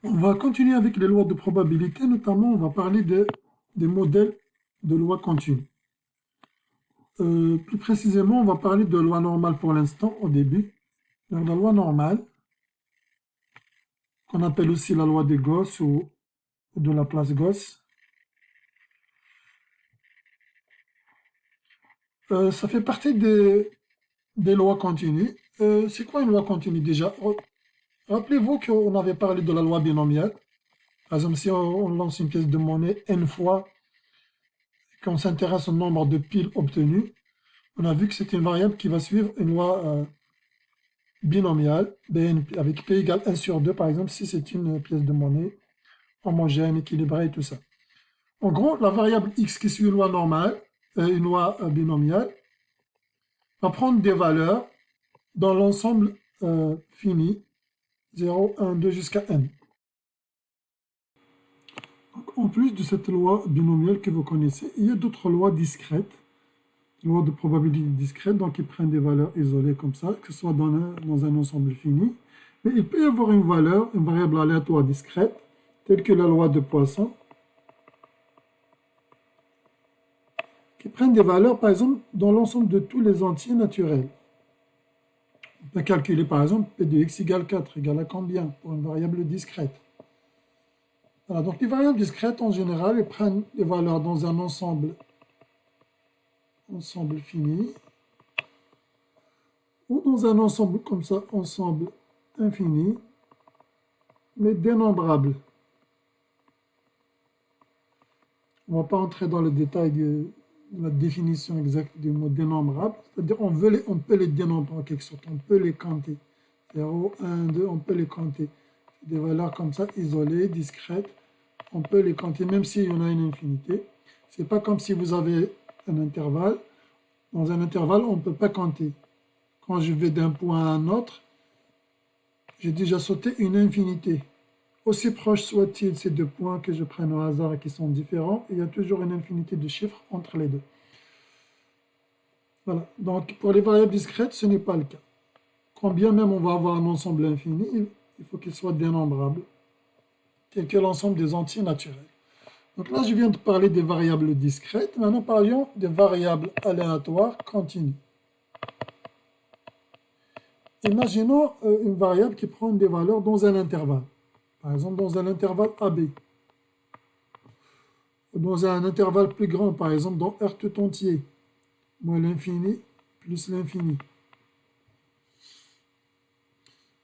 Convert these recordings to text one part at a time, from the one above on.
On va continuer avec les lois de probabilité, notamment on va parler des modèles de lois continues. Plus précisément, on va parler de loi normale pour l'instant, au début. Donc, la loi normale, qu'on appelle aussi la loi de Gauss ou de la place Gauss, ça fait partie des lois continues. C'est quoi une loi continue déjà? Rappelez-vous qu'on avait parlé de la loi binomiale. Par exemple, si on lance une pièce de monnaie n fois, qu'on s'intéresse au nombre de piles obtenues, on a vu que c'est une variable qui va suivre une loi binomiale, avec P égale 1 sur 2, par exemple, si c'est une pièce de monnaie homogène, équilibrée et tout ça. En gros, la variable x qui suit une loi normale, une loi binomiale, va prendre des valeurs dans l'ensemble fini, 0, 1, 2 jusqu'à n. Donc, en plus de cette loi binomiale que vous connaissez, il y a d'autres lois discrètes, loi de probabilité discrète, donc ils prennent des valeurs isolées comme ça, que ce soit dans un ensemble fini. Mais il peut y avoir une valeur, une variable aléatoire discrète, telle que la loi de Poisson, qui prennent des valeurs, par exemple, dans l'ensemble de tous les entiers naturels. On peut calculer, par exemple, P de x égale 4, égale à combien, pour une variable discrète. Voilà, donc les variables discrètes, en général, elles prennent des valeurs dans un ensemble fini, ou dans un ensemble comme ça, ensemble infini, mais dénombrable. On ne va pas entrer dans le détail de la définition exacte du mot dénombrable, c'est-à-dire on peut les dénombrer en quelque sorte, on peut les compter. 0, 1, 2, on peut les compter. Des valeurs comme ça, isolées, discrètes, on peut les compter même s'il y en a une infinité. Ce n'est pas comme si vous avez un intervalle. Dans un intervalle, on ne peut pas compter. Quand je vais d'un point à un autre, j'ai déjà sauté une infinité. Aussi proches soient-ils ces deux points que je prenne au hasard et qui sont différents, il y a toujours une infinité de chiffres entre les deux. Voilà. Donc, pour les variables discrètes, ce n'est pas le cas. Quand bien même on va avoir un ensemble infini, il faut qu'il soit dénombrable, tel que l'ensemble des entiers naturels. Donc là, je viens de parler des variables discrètes. Maintenant, parlions des variables aléatoires continues. Imaginons une variable qui prend des valeurs dans un intervalle. Par exemple, dans un intervalle AB. Dans un intervalle plus grand, par exemple, dans R tout entier, moins l'infini plus l'infini.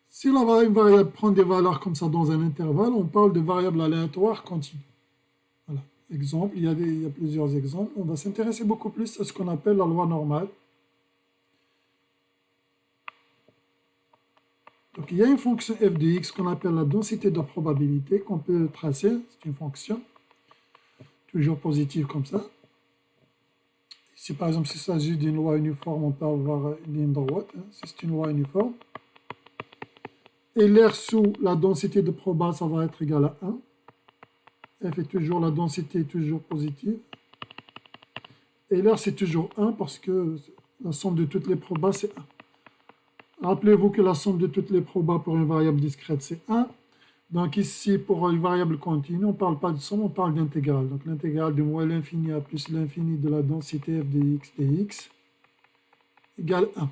Si une variable prend des valeurs comme ça dans un intervalle, on parle de variable aléatoire continue. Voilà. Exemple, il y a plusieurs exemples. On va s'intéresser beaucoup plus à ce qu'on appelle la loi normale. Donc, il y a une fonction f de x qu'on appelle la densité de probabilité qu'on peut tracer. C'est une fonction toujours positive comme ça. Si par exemple, s'il s'agit d'une loi uniforme, on peut avoir une ligne droite. Si c'est une loi uniforme. Et l'air sous la densité de proba, ça va être égal à 1. F est toujours, la densité est toujours positive. Et l'air, c'est toujours 1 parce que la somme de toutes les probas, c'est 1. Rappelez-vous que la somme de toutes les probas pour une variable discrète, c'est 1. Donc ici, pour une variable continue, on ne parle pas de somme, on parle d'intégrale. Donc l'intégrale de moins l'infini à plus l'infini de la densité f de x dx égale 1.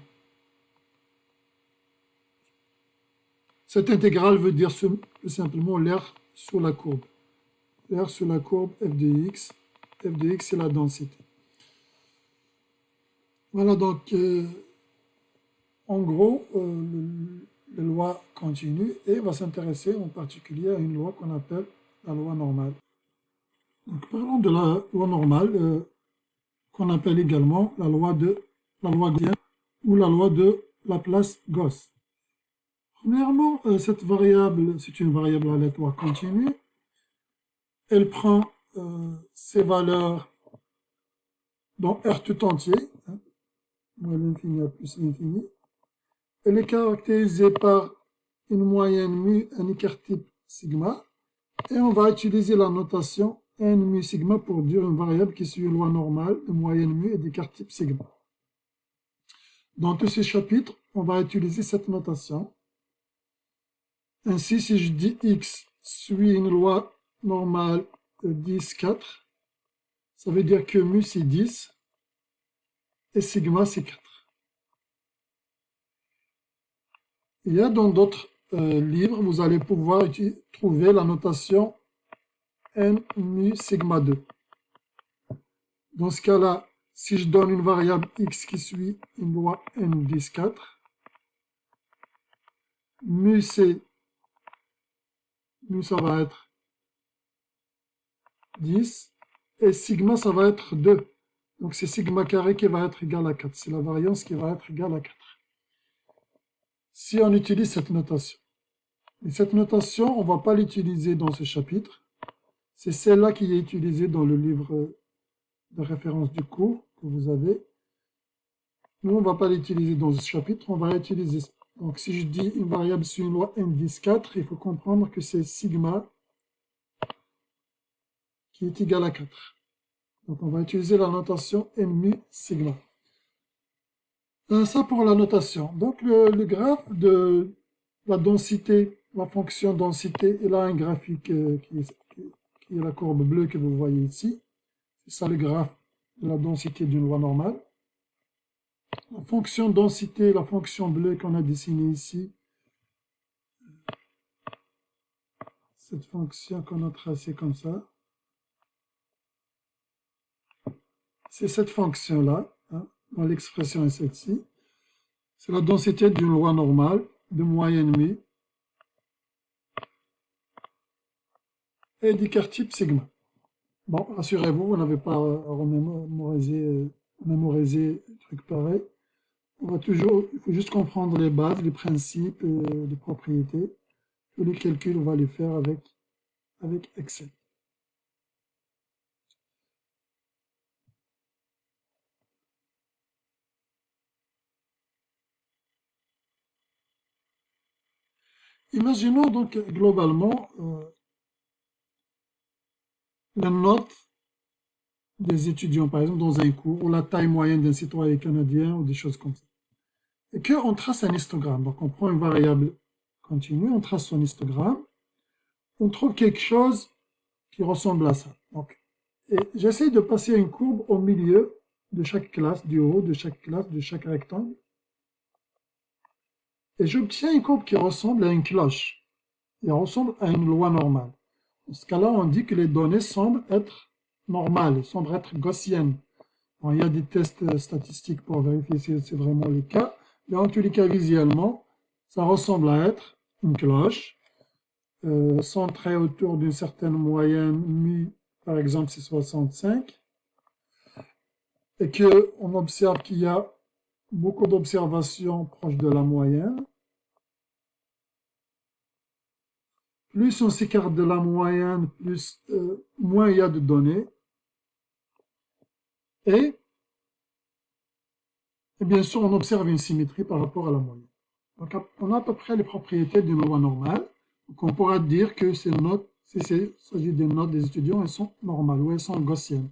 Cette intégrale veut dire tout simplement l'air sur la courbe. L'air sur la courbe f de x c'est la densité. Voilà donc, en gros, la loi continue et va s'intéresser en particulier à une loi qu'on appelle la loi normale. Donc, parlons de la loi normale, qu'on appelle également la loi gaussienne ou la loi de Laplace-Gauss. Premièrement, cette variable, c'est une variable aléatoire continue. Elle prend ses valeurs dans R tout entier, moins l'infini à plus l'infini. Elle est caractérisée par une moyenne mu, un écart type sigma, et on va utiliser la notation n mu sigma pour dire une variable qui suit une loi normale de moyenne mu et d'écart type sigma. Dans tous ces chapitres, on va utiliser cette notation. Ainsi, si je dis x suit une loi normale 10, 4, ça veut dire que mu c'est 10 et sigma c'est 4. Il y a dans d'autres livres, vous allez pouvoir trouver la notation n mu sigma 2. Dans ce cas-là, si je donne une variable x qui suit une loi n 10, 4, mu ça va être 10 et sigma ça va être 2. Donc c'est sigma carré qui va être égal à 4. C'est la variance qui va être égale à 4. Si on utilise cette notation. Et cette notation, on ne va pas l'utiliser dans ce chapitre. C'est celle-là qui est utilisée dans le livre de référence du cours que vous avez. Nous, on ne va pas l'utiliser dans ce chapitre, on va l'utiliser. Donc si je dis une variable sur une loi n 10, 4, il faut comprendre que c'est sigma qui est égal à 4. Donc on va utiliser la notation n mu sigma. Ça pour la notation. Donc le graphe de la densité, la fonction densité, il a un graphique qui est la courbe bleue que vous voyez ici. C'est ça le graphe de la densité d'une loi normale. La fonction densité, la fonction bleue qu'on a dessinée ici, cette fonction qu'on a tracée comme ça, c'est cette fonction-là, hein, dans l'expression est celle-ci. C'est la densité d'une loi normale de moyenne mu et d'écart-type sigma. Bon, rassurez-vous, vous n'avez pas à mémoriser un truc pareil. Il faut juste comprendre les bases, les principes, les propriétés. Tous les calculs, on va les faire avec Excel. Imaginons donc globalement la note des étudiants, par exemple dans un cours, ou la taille moyenne d'un citoyen canadien, ou des choses comme ça. Et qu'on trace un histogramme. Donc on prend une variable continue, on trace son histogramme, on trouve quelque chose qui ressemble à ça. Donc, et j'essaie de passer une courbe au milieu de chaque classe, du haut de chaque classe, de chaque rectangle. Et j'obtiens une courbe qui ressemble à une cloche. Elle ressemble à une loi normale. Dans ce cas-là, on dit que les données semblent être normales, semblent être gaussiennes. Bon, il y a des tests statistiques pour vérifier si c'est vraiment le cas. Mais en tous les cas, visuellement, ça ressemble à être une cloche, centrée autour d'une certaine moyenne mu, par exemple c'est 65, et qu'on observe qu'il y a beaucoup d'observations proches de la moyenne. Plus on s'écarte de la moyenne, moins il y a de données. Et bien sûr, on observe une symétrie par rapport à la moyenne. Donc, on a à peu près les propriétés d'une loi normale. Donc, on pourra dire que ces notes, s'il s'agit des notes des étudiants, elles sont normales ou elles sont gaussiennes.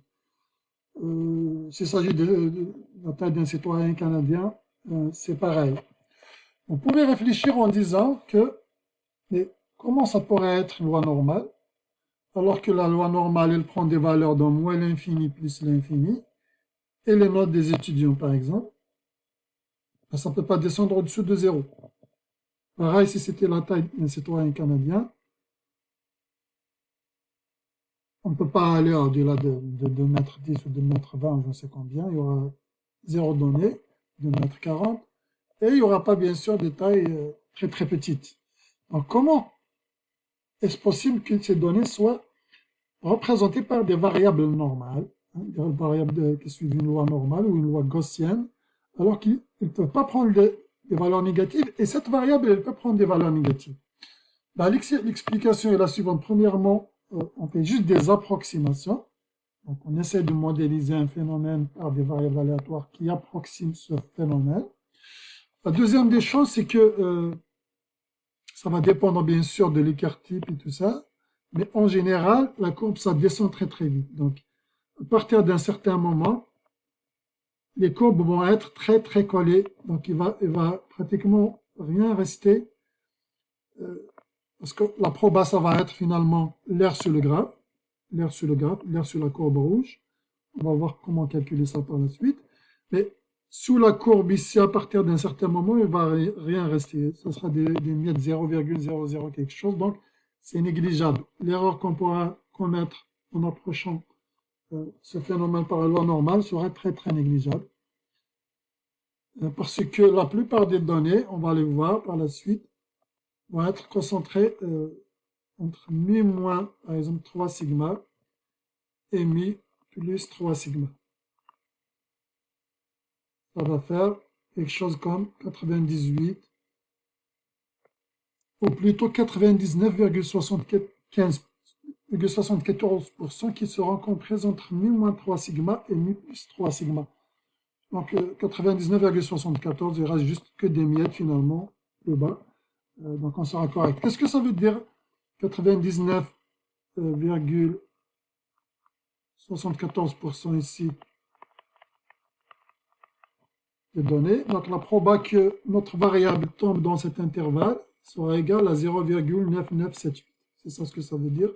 S'il s'agit de la taille d'un citoyen canadien, c'est pareil. On pourrait réfléchir en disant que, mais comment ça pourrait être une loi normale, alors que la loi normale, elle prend des valeurs de moins l'infini plus l'infini, et les notes des étudiants, par exemple, ça ne peut pas descendre au-dessous de 0. Pareil, si c'était la taille d'un citoyen canadien, on ne peut pas aller au-delà de 2,10 m ou 2,20 m, je ne sais combien. Il y aura 0 données, 2,40 m, et il n'y aura pas, bien sûr, des tailles très très petites. Donc, comment est-ce possible que ces données soient représentées par des variables normales, hein, des variables qui suivent une loi normale ou une loi gaussienne, alors qu'ils ne peuvent pas prendre des valeurs négatives, et cette variable, elle peut prendre des valeurs négatives. Ben, l'explication est la suivante. Premièrement, on fait juste des approximations. Donc, on essaie de modéliser un phénomène par des variables aléatoires qui approximent ce phénomène. La deuxième des choses, c'est que ça va dépendre bien sûr de l'écart type et tout ça, mais en général, la courbe, ça descend très très vite. Donc, à partir d'un certain moment, les courbes vont être très très collées, donc il va pratiquement rien rester Parce que la proba, ça va être finalement l'air sur le graphe, l'air sur le graphe, l'air sur la courbe rouge. On va voir comment calculer ça par la suite. Mais sous la courbe ici, à partir d'un certain moment, il ne va rien rester. Ce sera des miettes 0,00 quelque chose. Donc, c'est négligeable. L'erreur qu'on pourra commettre en approchant ce phénomène par la loi normale sera très très négligeable. Parce que la plupart des données, on va les voir par la suite, vont être concentrées entre mi moins, par exemple, 3 sigma et mi plus 3 sigma. Ça va faire quelque chose comme 98, ou plutôt 99,74% qui seront comprises entre mi moins 3 sigma et mi plus 3 sigma. Donc 99,74, il ne reste juste que des miettes finalement, le bas. Donc on sera correct. Qu'est-ce que ça veut dire 99,74% ici de données. Donc la proba que notre variable tombe dans cet intervalle sera égale à 0,9978. C'est ça ce que ça veut dire.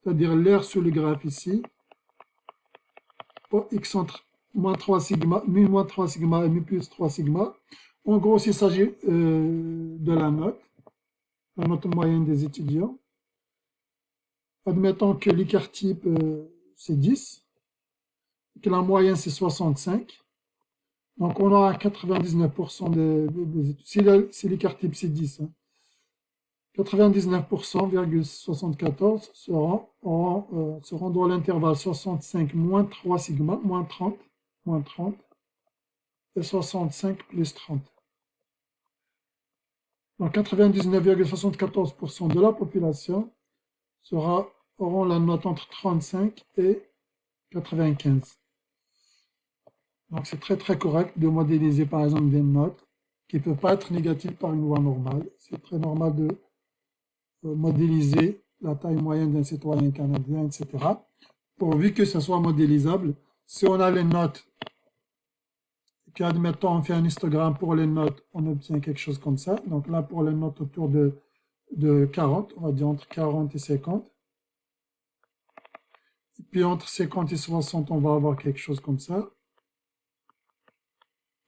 C'est-à-dire l'air sur le graphe ici, pour x entre moins 3 sigma, mu moins 3 sigma et mu plus 3 sigma. En gros, s'il s'agit de la note moyenne des étudiants. Admettons que l'écart type c'est 10, que la moyenne c'est 65. Donc on aura 99% des étudiants. Si l'écart type c'est 10, hein, 99,74 seront dans l'intervalle 65 moins 3 sigma, moins 30, et 65 plus 30. Donc 99,74% de la population auront la note entre 35 et 95. Donc c'est très très correct de modéliser par exemple des notes qui ne peuvent pas être négatives par une loi normale. C'est très normal de modéliser la taille moyenne d'un citoyen canadien, etc. Pourvu que ce soit modélisable. Si on a les notes, qu'admettons on fait un histogramme pour les notes, on obtient quelque chose comme ça. Donc là pour les notes autour de 40, on va dire entre 40 et 50. Et puis entre 50 et 60, on va avoir quelque chose comme ça.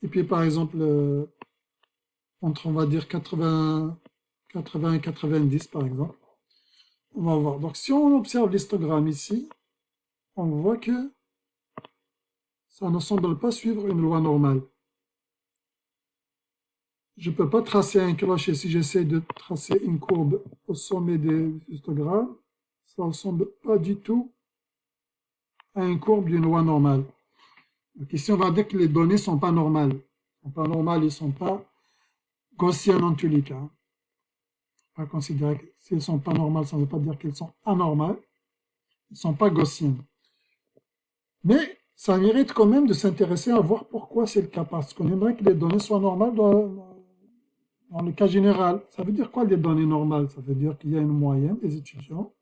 Et puis par exemple, entre on va dire 80 et 90 par exemple. On va voir. Donc si on observe l'histogramme ici, on voit que ça ne semble pas suivre une loi normale. Je ne peux pas tracer un clocher si j'essaie de tracer une courbe au sommet des histogrammes. Ça ne ressemble pas du tout à une courbe d'une loi normale. Donc ici, on va dire que les données ne sont pas normales. Ils ne sont pas normales, ils ne sont pas gaussiennes en tous les cas. On va considérer que si elles ne sont pas normales, ça ne veut pas dire qu'elles sont anormales. Elles ne sont pas gaussiennes. Mais ça mérite quand même de s'intéresser à voir pourquoi c'est le cas. Parce qu'on aimerait que les données soient normales dans le cas général. Ça veut dire quoi les données normales? Ça veut dire qu'il y a une moyenne des étudiants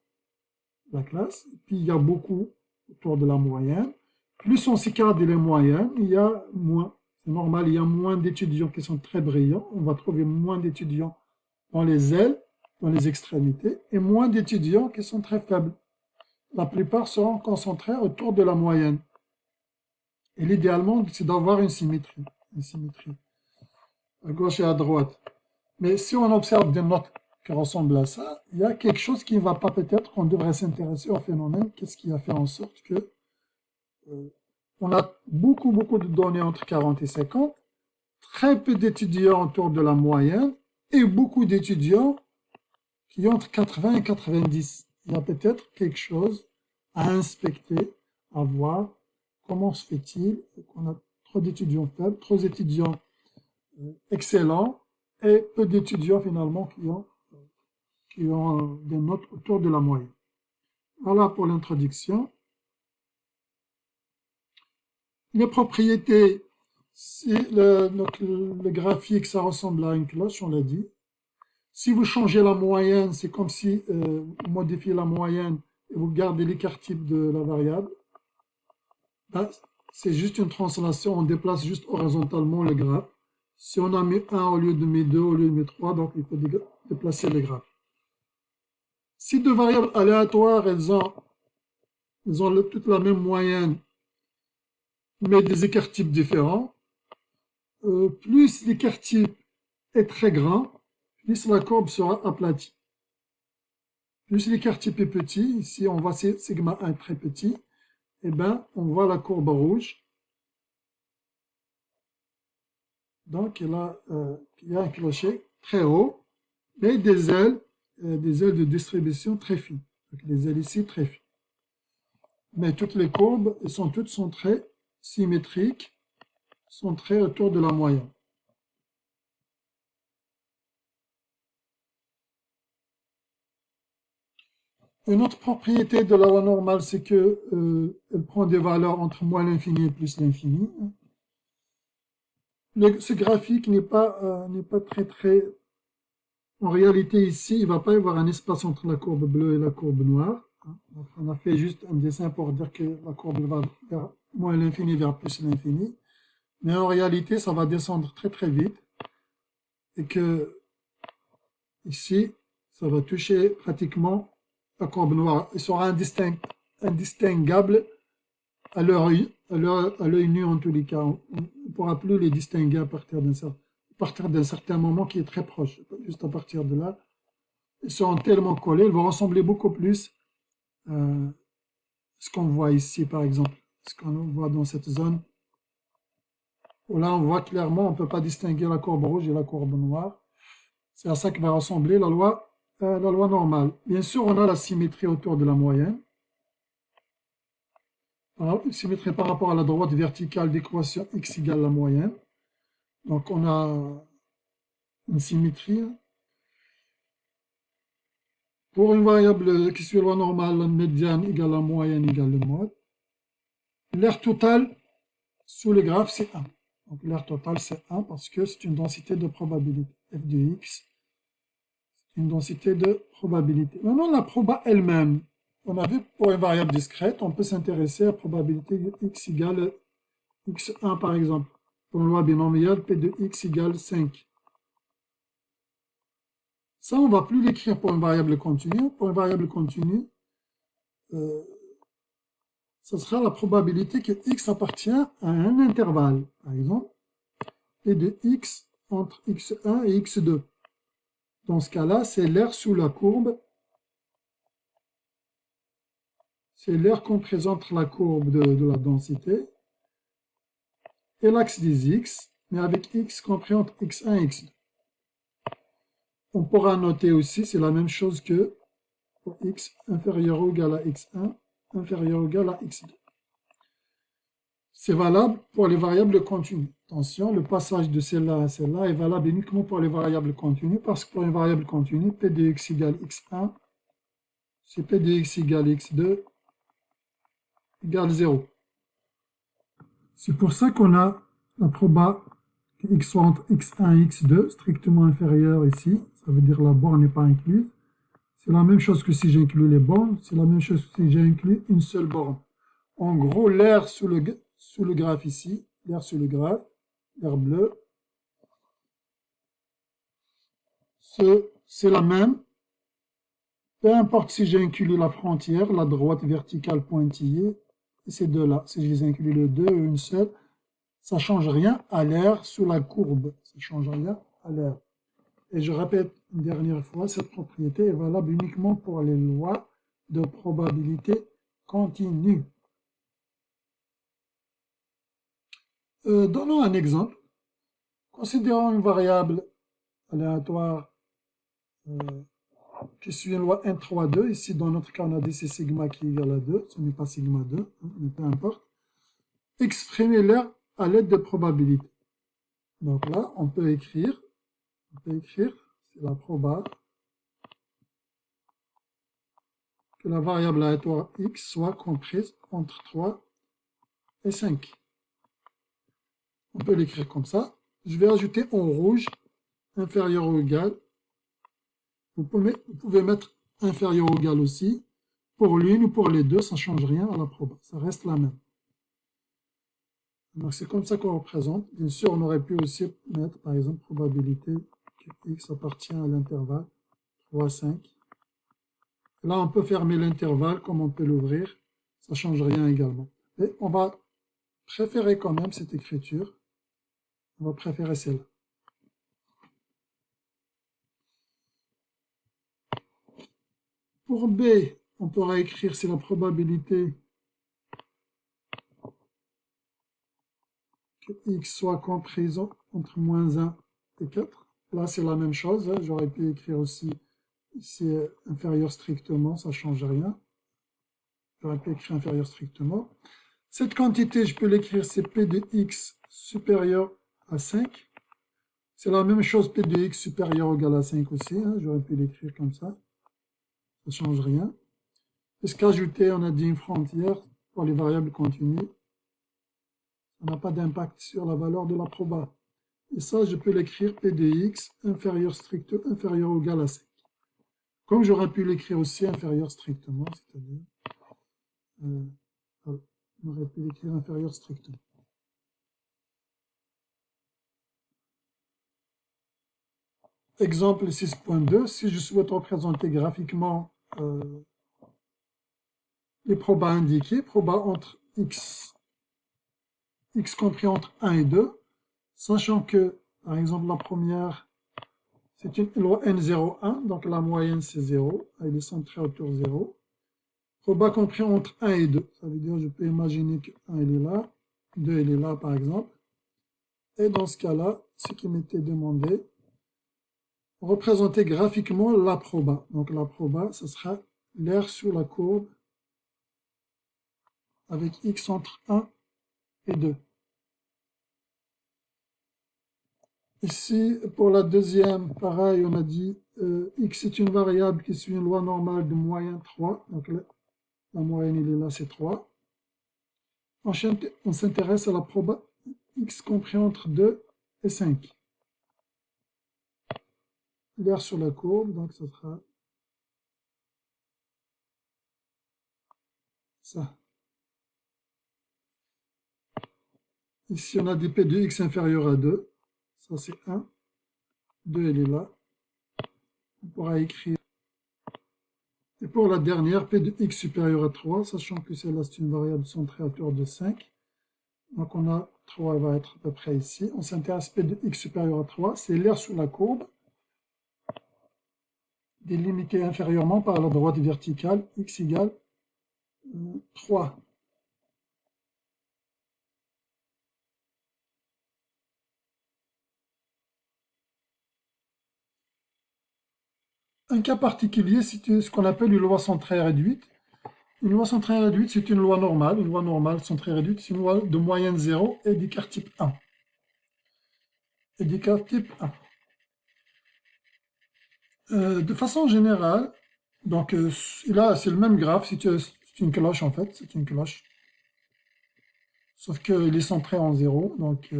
de la classe, et puis il y a beaucoup autour de la moyenne. Plus on s'écarte les moyennes, il y a moins. C'est normal, il y a moins d'étudiants qui sont très brillants. On va trouver moins d'étudiants dans les ailes, dans les extrémités, et moins d'étudiants qui sont très faibles. La plupart seront concentrés autour de la moyenne. Et l'idéalement, c'est d'avoir une symétrie. À gauche et à droite. Mais si on observe des notes qui ressemblent à ça, il y a quelque chose qui ne va pas, peut-être qu'on devrait s'intéresser au phénomène. Qu'est-ce qui a fait en sorte que on a beaucoup de données entre 40 et 50, très peu d'étudiants autour de la moyenne, et beaucoup d'étudiants qui ont entre 80 et 90. Il y a peut-être quelque chose à inspecter, à voir. Comment se fait-il qu'on a trop d'étudiants faibles, trop d'étudiants excellents, et peu d'étudiants finalement qui ont des notes autour de la moyenne. Voilà pour l'introduction. Les propriétés, si le graphique, ça ressemble à une cloche, on l'a dit. Si vous changez la moyenne, c'est comme si vous modifiez la moyenne et vous gardez l'écart type de la variable. Ben, c'est juste une translation, on déplace juste horizontalement le graphe. Si on a mis 1 au lieu de mis 2, au lieu de mis 3, donc il faut déplacer les graphes. Si deux variables aléatoires, elles ont toute la même moyenne, mais des écart-types différents, plus l'écart-type est très grand, plus la courbe sera aplatie. Plus l'écart-type est petit, ici on voit sigma 1 très petit, et bien on voit la courbe rouge. Donc il y a un clocher très haut, mais des ailes de distribution très fines. Donc des ailes ici très fines. Mais toutes les courbes, toutes sont très symétriques, sont très autour de la moyenne. Une autre propriété de la loi normale, c'est que elle prend des valeurs entre moins l'infini et plus l'infini. Ce graphique n'est pas très... En réalité, ici, il ne va pas y avoir un espace entre la courbe bleue et la courbe noire. Donc, on a fait juste un dessin pour dire que la courbe va vers moins l'infini vers plus l'infini. Mais en réalité, ça va descendre très très vite. Et que ici, ça va toucher pratiquement la courbe noire. Il sera indistinguable à l'œil nu en tous les cas. On ne pourra plus les distinguer à partir d'un certain moment qui est très proche. Juste à partir de là, ils seront tellement collés, ils vont ressembler beaucoup plus à ce qu'on voit ici par exemple, ce qu'on voit dans cette zone. Où là on voit clairement, on ne peut pas distinguer la courbe rouge et la courbe noire. C'est à ça que va ressembler la loi normale. Bien sûr, on a la symétrie autour de la moyenne. Alors, une symétrie par rapport à la droite verticale d'équation x égale la moyenne. Donc, on a une symétrie. Pour une variable qui suit la loi normale, la médiane égale la moyenne égale le mode. L'aire totale sous le graphe, c'est 1. Donc, l'aire totale, c'est 1 parce que c'est une densité de probabilité. F de x, c'est une densité de probabilité. Maintenant, la proba elle-même. On a vu pour une variable discrète, on peut s'intéresser à la probabilité x égale x1 par exemple. Pour une loi binomiale, p de x égale 5. Ça, on ne va plus l'écrire pour une variable continue. Pour une variable continue, ce sera la probabilité que x appartient à un intervalle. Par exemple, p de x entre x1 et x2. Dans ce cas-là, c'est l'aire sous la courbe. C'est l'aire comprise entre la courbe de la densité et l'axe des x, mais avec x compris entre x1 et x2. On pourra noter aussi, c'est la même chose que pour x inférieur ou égal à x1, inférieur ou égal à x2. C'est valable pour les variables continues. Attention, le passage de celle-là à celle-là est valable uniquement pour les variables continues, parce que pour une variable continue, p de x égale x1, c'est p de x égale x2 égale 0. C'est pour ça qu'on a la proba que x soit entre x1 et x2, strictement inférieur ici, ça veut dire la borne n'est pas incluse. C'est la même chose que si j'inclus les bornes, c'est la même chose que si j'inclus une seule borne. En gros, l'aire sous le graphe ici, l'aire sous le graphe, l'aire bleue, c'est la même. Peu importe si j'ai inclus la frontière, la droite verticale pointillée, et ces deux-là, si je les inclus les deux ou une seule, ça ne change rien à l'aire sous la courbe. Ça ne change rien à l'aire. Et je répète une dernière fois, cette propriété est valable uniquement pour les lois de probabilité continue. Donnons un exemple. Considérons une variable aléatoire qui suit une loi N3,2. Ici, dans notre cas, on a dit c'est sigma qui est égal à 2. Ce n'est pas sigma 2, mais peu importe. Exprimer l'aire à l'aide de probabilité. Donc là, on peut écrire, c'est la proba, que la variable aléatoire x soit comprise entre 3 et 5. On peut l'écrire comme ça. Je vais ajouter en rouge, inférieur ou égal. Vous pouvez mettre inférieur ou égal aussi. Pour l'une ou pour les deux, ça ne change rien à la proba. Ça reste la même. Donc c'est comme ça qu'on représente. Bien sûr, on aurait pu aussi mettre, par exemple, probabilité que x appartient à l'intervalle 3, 5. Là, on peut fermer l'intervalle comme on peut l'ouvrir. Ça ne change rien également. Et on va préférer quand même cette écriture. On va préférer celle-là. Pour B, on pourra écrire c'est la probabilité que x soit comprise entre moins 1 et 4. Là, c'est la même chose. Hein. J'aurais pu écrire aussi ici inférieur strictement, ça ne change rien. J'aurais pu écrire inférieur strictement. Cette quantité, je peux l'écrire, c'est P de x supérieur à 5. C'est la même chose, P de x supérieur ou égal à 5 aussi. Hein. J'aurais pu l'écrire comme ça. Ça ne change rien. Puisqu'ajouter, on a dit une frontière pour les variables continues. Ça n'a pas d'impact sur la valeur de la proba. Et ça, je peux l'écrire P de x inférieur ou égal à 5. Comme j'aurais pu l'écrire aussi inférieur strictement, c'est-à-dire, on aurait pu l'écrire inférieur strictement. Exemple 6.2, si je souhaite représenter graphiquement les probas indiqués, probas entre x compris entre 1 et 2, sachant que, par exemple, la première, c'est une loi N01, donc la moyenne c'est 0, elle est centrée autour de 0. Proba compris entre 1 et 2, ça veut dire je peux imaginer que 1 il est là, 2 il est là par exemple. Et dans ce cas-là, ce qui m'était demandé, représenter graphiquement la proba. Donc la proba, ce sera l'aire sur la courbe avec x entre 1 et 2. Ici, pour la deuxième, pareil, on a dit x est une variable qui suit une loi normale de moyenne 3. Donc là, la moyenne, il est là, c'est 3. On s'intéresse à la proba x compris entre 2 et 5. L'aire sur la courbe, donc ça sera ça. Ici, on a des p de x inférieur à 2. Ça, c'est 1. 2, elle est là. On pourra écrire. Et pour la dernière, p de x supérieur à 3, sachant que celle-là, c'est une variable centrée autour de 5. Donc, on a 3 va être à peu près ici. On s'intéresse p de x supérieur à 3. C'est l'aire sous la courbe, délimitée inférieurement par la droite verticale, x égale 3. Un cas particulier, c'est ce qu'on appelle une loi centrée réduite. Une loi centrée réduite, c'est une loi normale. Une loi normale centrée réduite, c'est une loi de moyenne 0 et d'écart type 1. Et d'écart type 1. De façon générale, donc là, c'est le même graphe. C'est une cloche, en fait. C'est une cloche. Sauf qu'il est centré en 0. Donc,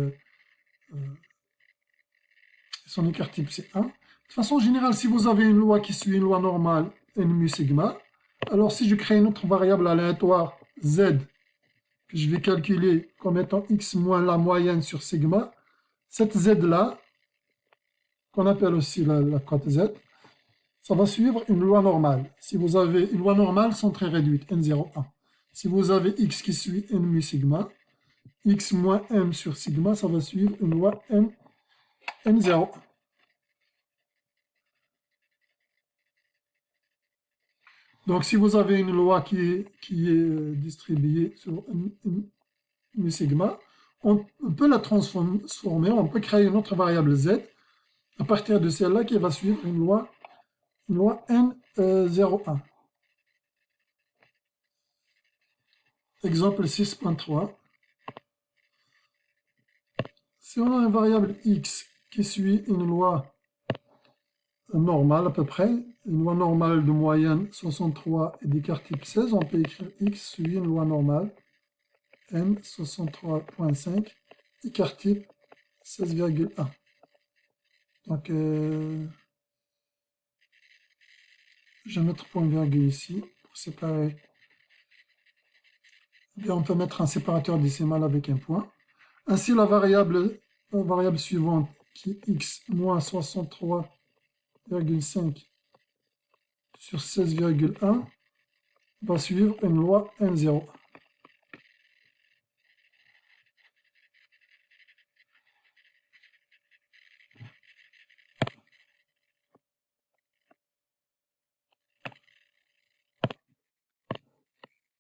son écart type, c'est 1. De façon générale, si vous avez une loi qui suit une loi normale, n mu sigma, alors si je crée une autre variable aléatoire, z, que je vais calculer comme étant x moins la moyenne sur sigma, cette z-là, qu'on appelle aussi la cote z, ça va suivre une loi normale. Si vous avez une loi normale centrée réduite, n01. Si vous avez x qui suit n mu sigma, x moins m sur sigma, ça va suivre une loi n01. Donc, si vous avez une loi qui est distribuée sur mu sigma, on peut la transformer, on peut créer une autre variable z à partir de celle-là qui va suivre une loi N01. Exemple 6.3. Si on a une variable x qui suit une loi normale à peu près, une loi normale de moyenne 63 et d'écart type 16, on peut écrire x suit une loi normale n 63.5, écart type 16,1. Donc, je vais mettre point virgule ici pour séparer. Et on peut mettre un séparateur décimal avec un point. Ainsi, la variable suivante qui est x moins 63,5 sur 16,1 va suivre une loi N0.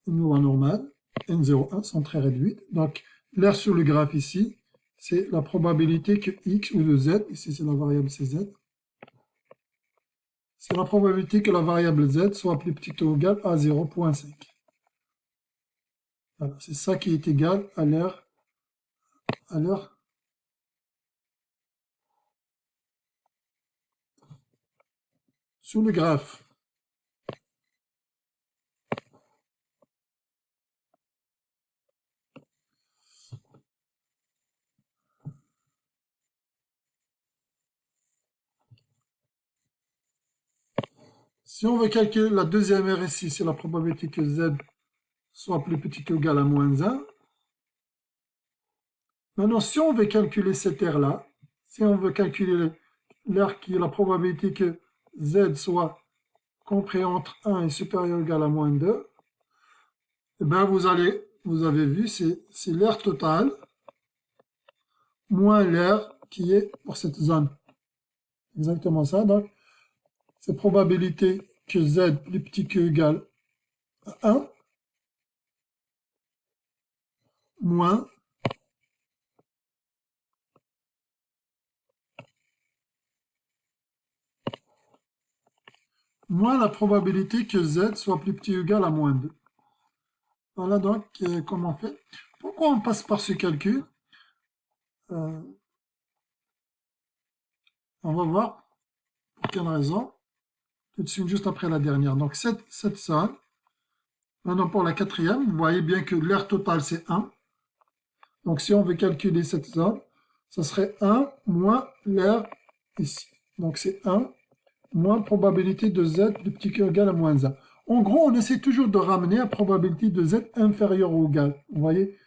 Une loi normale, N01, sont très réduites. Donc, l'air sur le graphe ici, c'est la probabilité que x ou de z, ici c'est la variable cz, c'est la probabilité que la variable z soit plus petite ou égale à 0,5. Voilà, c'est ça qui est égal à l'air sur le graphe. Si on veut calculer la deuxième R ici, c'est la probabilité que z soit plus petit ou égal à moins 1. Maintenant, si on veut calculer cette R-là, si on veut calculer l'air qui est la probabilité que z soit compris entre 1 et supérieur ou égal à moins 2, eh bien vous avez vu, c'est l'air total moins l'air qui est pour cette zone. Exactement ça. Donc, c'est probabilité que z plus petit que ou égal à 1 moins la probabilité que z soit plus petit ou égal à moins 2. Voilà donc comment on fait. Pourquoi on passe par ce calcul? On va voir pour quelle raison. Tout de suite, juste après la dernière. Donc, cette somme. Maintenant, pour la quatrième, vous voyez bien que l'air total, c'est 1. Donc, si on veut calculer cette somme, ça serait 1 moins l'air ici. Donc, c'est 1 moins probabilité de z plus petit que ou égal à moins 1. En gros, on essaie toujours de ramener à probabilité de z inférieure ou égale. Vous voyez,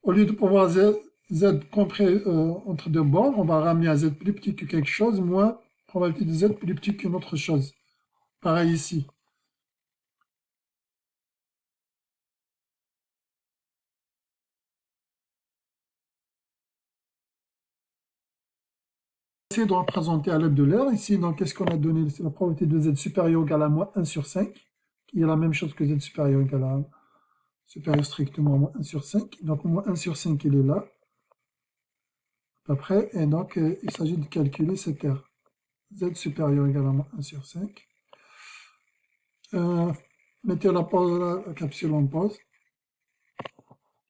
au lieu de pouvoir z compris entre deux bornes, on va ramener à z plus petit que quelque chose, moins probabilité de z plus petit qu'une autre chose. Pareil ici. Essayer de représenter à l'aide de l'air. Ici, donc, qu'est-ce qu'on a donné? C'est la probabilité de z supérieur ou égal à moins 1 sur 5, qui est la même chose que z supérieur ou égal à 1, supérieur strictement à moins 1 sur 5. Donc, moins 1 sur 5, il est là. Après, et donc, il s'agit de calculer cette R. Z supérieur ou égal à moins 1 sur 5. Mettez la pause, la capsule en pause.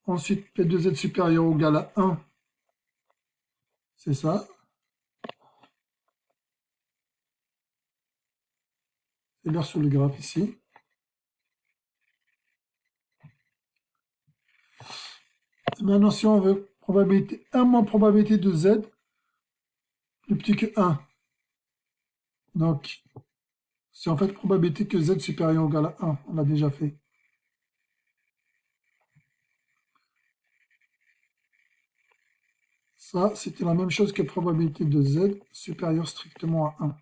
Ensuite, P2Z supérieur ou égal à 1. C'est ça. C'est l'air sur le graphe ici. Maintenant, si on veut probabilité 1 moins probabilité de Z plus petit que 1. Donc, c'est en fait probabilité que Z supérieur ou égal à 1. On l'a déjà fait. Ça, c'était la même chose que probabilité de Z supérieure strictement à 1.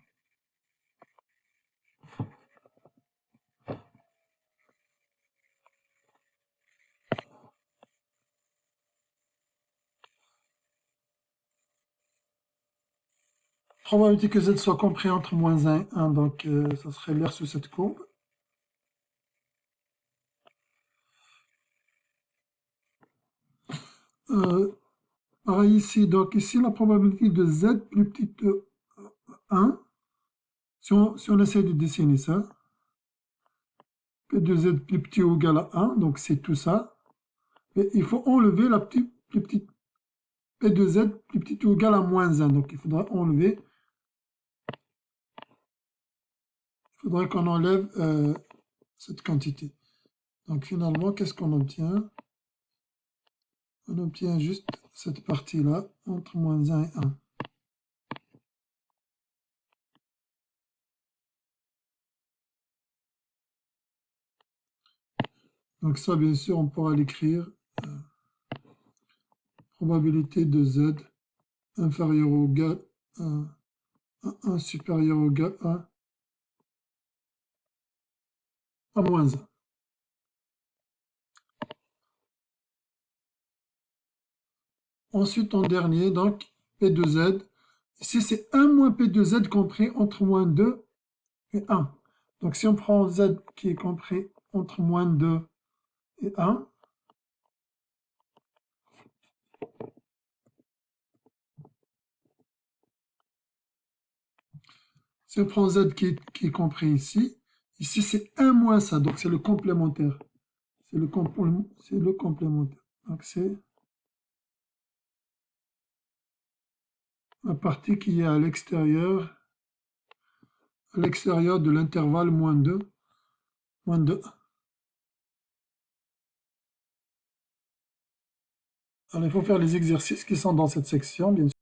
Probabilité que Z soit compris entre moins 1 et 1, donc ça serait l'air sous cette courbe. Pareil ici, donc ici la probabilité de Z plus petite que 1, si on essaie de dessiner ça, P de Z plus petit ou égal à 1, donc c'est tout ça, et il faut enlever la plus petite P de Z plus petite ou égal à moins 1, donc il faudra enlever, il faudrait qu'on enlève cette quantité. Donc finalement, qu'est-ce qu'on obtient? On obtient juste cette partie-là, entre moins 1 et 1. Donc ça, bien sûr, on pourra l'écrire. Probabilité de Z inférieure ou égal à 1 supérieur ou égal à à moins 1. Ensuite, en dernier, donc, P de Z. Ici, c'est 1 moins P de Z compris entre moins 2 et 1. Donc, si on prend Z qui est compris entre moins 2 et 1, si on prend Z qui est compris ici, ici c'est 1 moins ça, donc c'est le complémentaire. C'est le complémentaire. Donc c'est la partie qui est à l'extérieur de l'intervalle moins 2, moins 2. Alors il faut faire les exercices qui sont dans cette section, bien sûr.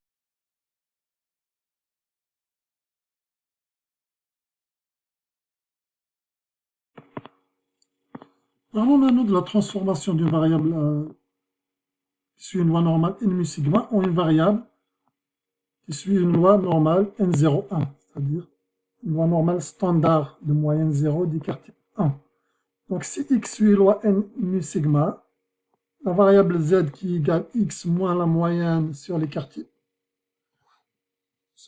Parlons maintenant de la transformation d'une variable qui suit une loi normale n mu sigma en une variable qui suit une loi normale n01, c'est-à-dire une loi normale standard de moyenne 0 d'écart type 1. Donc si x suit loi n mu sigma, la variable z qui égale x moins la moyenne sur l'écart type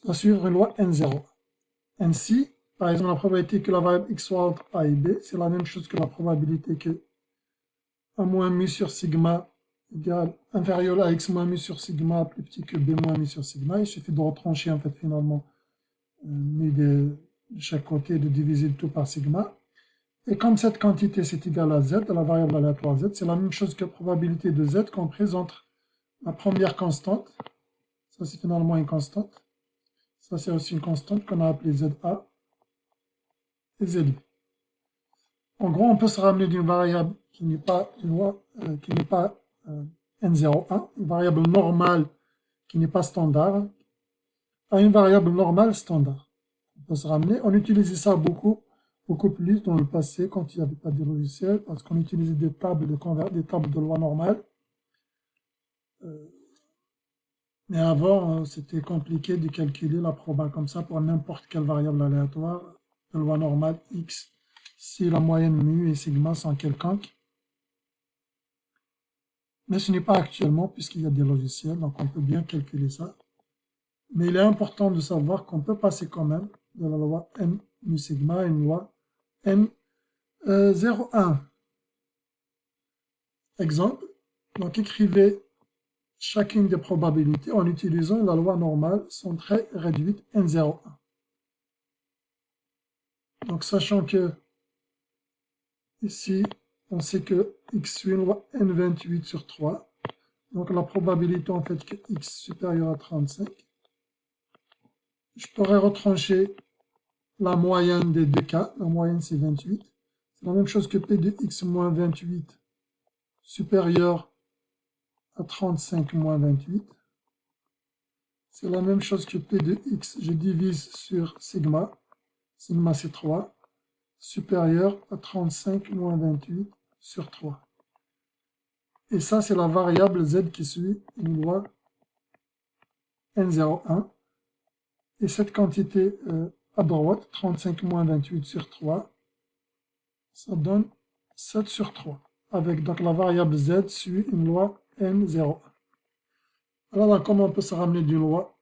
va suivre une loi n0. Ainsi, par exemple, la probabilité que la variable x soit entre a et b, c'est la même chose que la probabilité que a moins mu sur sigma égale inférieur à x moins mu sur sigma plus petit que b moins mu sur sigma. Il suffit de retrancher en fait finalement mu de chaque côté, de diviser le tout par sigma. Et comme cette quantité c'est égal à z, à la variable aléatoire z, c'est la même chose que la probabilité de z comprise entre la première constante, ça c'est finalement une constante, ça c'est aussi une constante qu'on a appelée za et zb. En gros, on peut se ramener d'une variable qui n'est pas n01, une variable normale qui n'est pas standard, à une variable normale standard. On peut se ramener. On utilisait ça beaucoup plus dans le passé quand il n'y avait pas de logiciel, parce qu'on utilisait des tables de loi normale. Mais avant, c'était compliqué de calculer la proba comme ça pour n'importe quelle variable aléatoire de loi normale x si la moyenne mu et sigma sont quelconques. Mais ce n'est pas actuellement puisqu'il y a des logiciels, donc on peut bien calculer ça. Mais il est important de savoir qu'on peut passer quand même de la loi n mu sigma à une loi n01. Exemple, donc écrivez chacune des probabilités en utilisant la loi normale centrée réduite n01. Donc sachant que ici, on sait que x suit une loi n28 sur 3. Donc la probabilité en fait que x supérieur à 35. Je pourrais retrancher la moyenne des deux cas. La moyenne c'est 28. C'est la même chose que p de x moins 28 supérieur à 35 moins 28. C'est la même chose que p de x, je divise sur sigma. Sigma c'est 3. Supérieur à 35 moins 28 sur 3. Et ça, c'est la variable z qui suit une loi n01. Et cette quantité à droite, 35 moins 28 sur 3, ça donne 7 sur 3. Avec donc la variable z suit une loi n01. Alors là, comment on peut se ramener d'une loi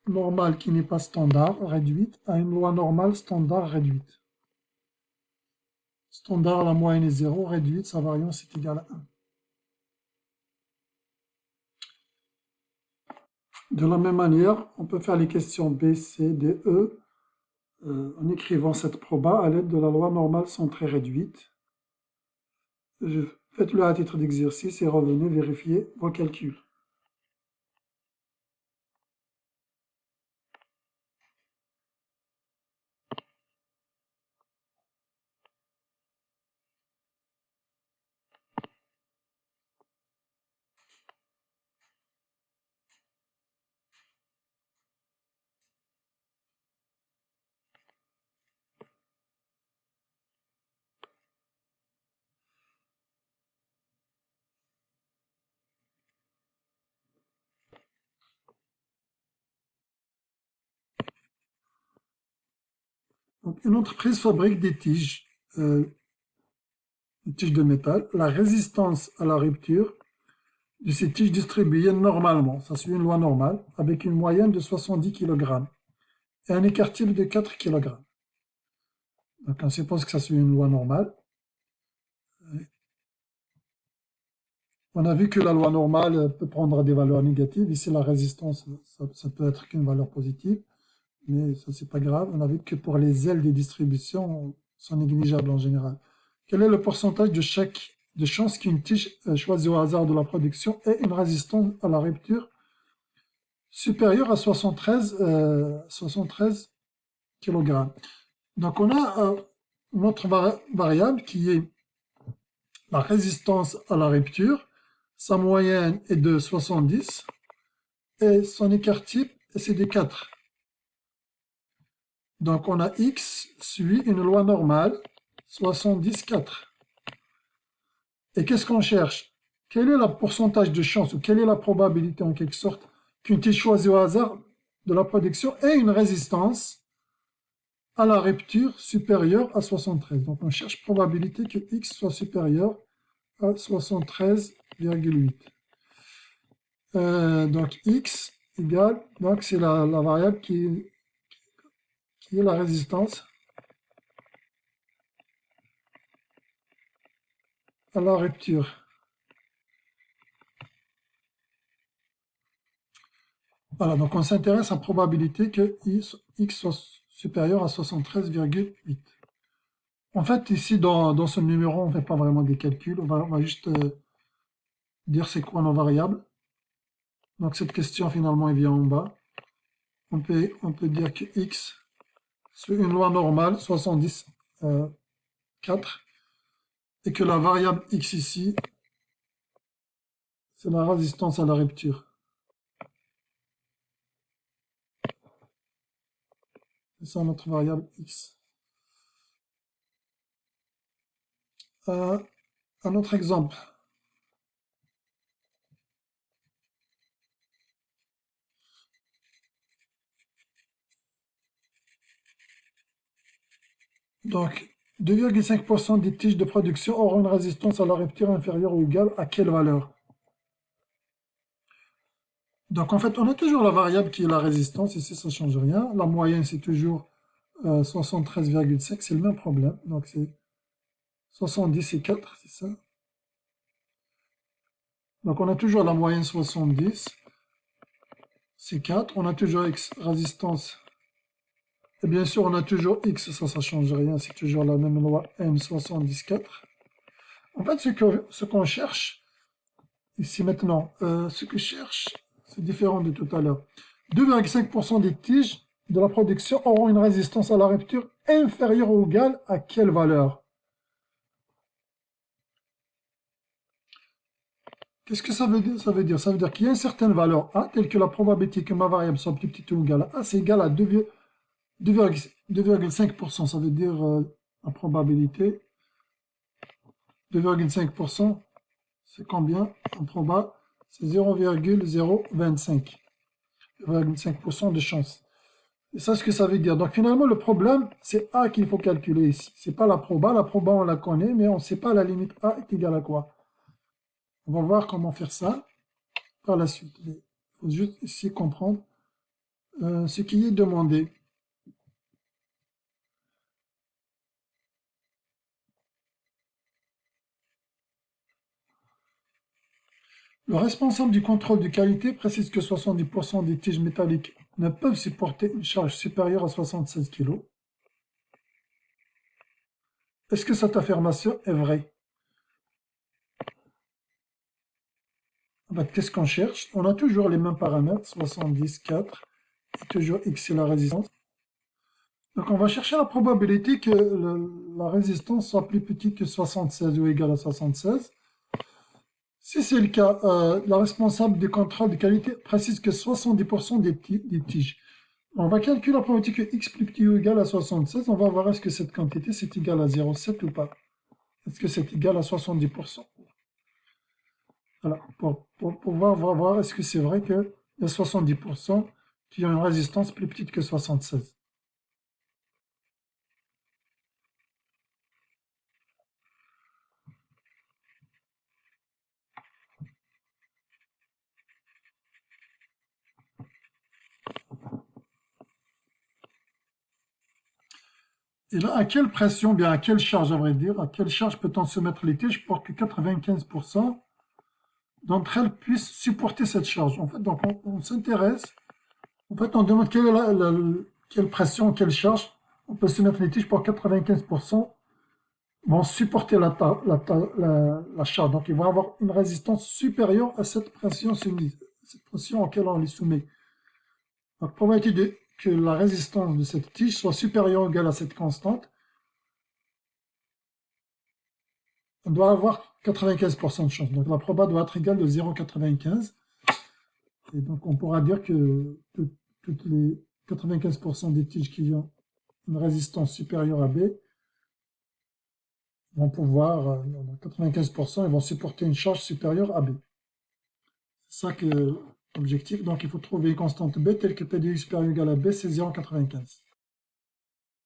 normale qui n'est pas standard, réduite, à une loi normale standard réduite? Standard, la moyenne est 0, réduite, sa variance est égale à 1. De la même manière, on peut faire les questions B, C, D, E en écrivant cette proba à l'aide de la loi normale centrée réduite. Faites-le à titre d'exercice et revenez vérifier vos calculs. Donc, une entreprise fabrique des tiges une tige de métal, la résistance à la rupture de ces tiges distribuées normalement, ça suit une loi normale, avec une moyenne de 70 kg et un écart type de 4 kg. Donc on suppose que ça suit une loi normale. On a vu que la loi normale peut prendre des valeurs négatives. Ici, la résistance, ça peut être qu'une valeur positive, mais ça, c'est pas grave. On a vu que pour les ailes de distribution, sont négligeables en général. Quel est le pourcentage de chance qu'une tige choisie au hasard de la production ait une résistance à la rupture supérieure à 73 kg? Donc, on a une autre variable qui est la résistance à la rupture. Sa moyenne est de 70 et son écart type, c'est de 4. Donc, on a x suit une loi normale, 70, 4. Et qu'est-ce qu'on cherche? Quel est le pourcentage de chance, ou quelle est la probabilité, en quelque sorte, qu'une tige choisie au hasard de la production ait une résistance à la rupture supérieure à 73. Donc, on cherche probabilité que x soit supérieur à 73,8. Donc, x égale, donc c'est la variable qui est la résistance à la rupture. Voilà, donc on s'intéresse à la probabilité que x soit supérieur à 73,8. En fait, ici, dans ce numéro, on ne fait pas vraiment des calculs. On va juste dire c'est quoi nos variables. Donc cette question, finalement, elle vient en bas. On peut dire que x, c'est une loi normale, 70, 4, et que la variable x ici, c'est la résistance à la rupture. C'est ça notre variable x. Un autre exemple. Donc, 2,5% des tiges de production auront une résistance à la rupture inférieure ou égale à quelle valeur? Donc, en fait, on a toujours la variable qui est la résistance. Ici, ça ne change rien. La moyenne, c'est toujours 73,5. C'est le même problème. Donc, c'est 70 et 4, c'est ça. Donc, on a toujours la moyenne 70. C'est 4. On a toujours X résistance. Et bien sûr, on a toujours X. Ça ne change rien. C'est toujours la même loi M 74. En fait, ce qu'on cherche, ici maintenant, ce que je cherche, c'est différent de tout à l'heure. 2,5% des tiges de la production auront une résistance à la rupture inférieure ou égale à quelle valeur? Qu'est-ce que ça veut dire? Ça veut dire qu'il y a une certaine valeur A, telle que la probabilité que ma variable soit plus petite ou égale à A, c'est égal à 2,5%. Ça veut dire la probabilité. 2,5%, c'est combien en proba? C'est 0,025. 0,5% de chance. Et ça, ce que ça veut dire. Donc finalement, le problème, c'est A qu'il faut calculer ici. C'est pas la proba. La proba, on la connaît, mais on ne sait pas la limite A est égale à quoi. On va voir comment faire ça par la suite. Il faut juste ici comprendre ce qui est demandé. Le responsable du contrôle de qualité précise que 70% des tiges métalliques ne peuvent supporter une charge supérieure à 76 kg. Est-ce que cette affirmation est vraie? Qu'est-ce qu'on cherche? On a toujours les mêmes paramètres, 70, 4, et toujours X c'est la résistance. Donc on va chercher la probabilité que la résistance soit plus petite que 76 ou égale à 76. Si c'est le cas, la responsable du contrôle de qualité précise que 70% des tiges. On va calculer la probabilité que x plus petit ou égal à 76. On va voir est-ce que cette quantité c'est égal à 0,7 ou pas. Est-ce que c'est égal à 70%? Voilà, pour pouvoir voir est-ce que c'est vrai qu'il y a 70% qui ont une résistance plus petite que 76. Et là, à quelle pression, bien à quelle charge, à vrai dire, à quelle charge peut-on soumettre les tiges pour que 95% d'entre elles puissent supporter cette charge? En fait, donc on s'intéresse, en fait, on demande quelle est quelle pression, quelle charge on peut soumettre les tiges pour 95% vont supporter la charge. Donc, ils vont avoir une résistance supérieure à cette pression soumise, cette pression auquel on les soumet. Donc, probabilité que la résistance de cette tige soit supérieure ou égale à cette constante, on doit avoir 95% de chance. Donc, la proba doit être égale de 0,95. Et donc, on pourra dire que toutes les 95% des tiges qui ont une résistance supérieure à B vont pouvoir, 95%, ils vont supporter une charge supérieure à B. C'est ça que l'objectif. Donc, il faut trouver une constante B telle que P de x supérieur ou égal à B, c'est 0,95.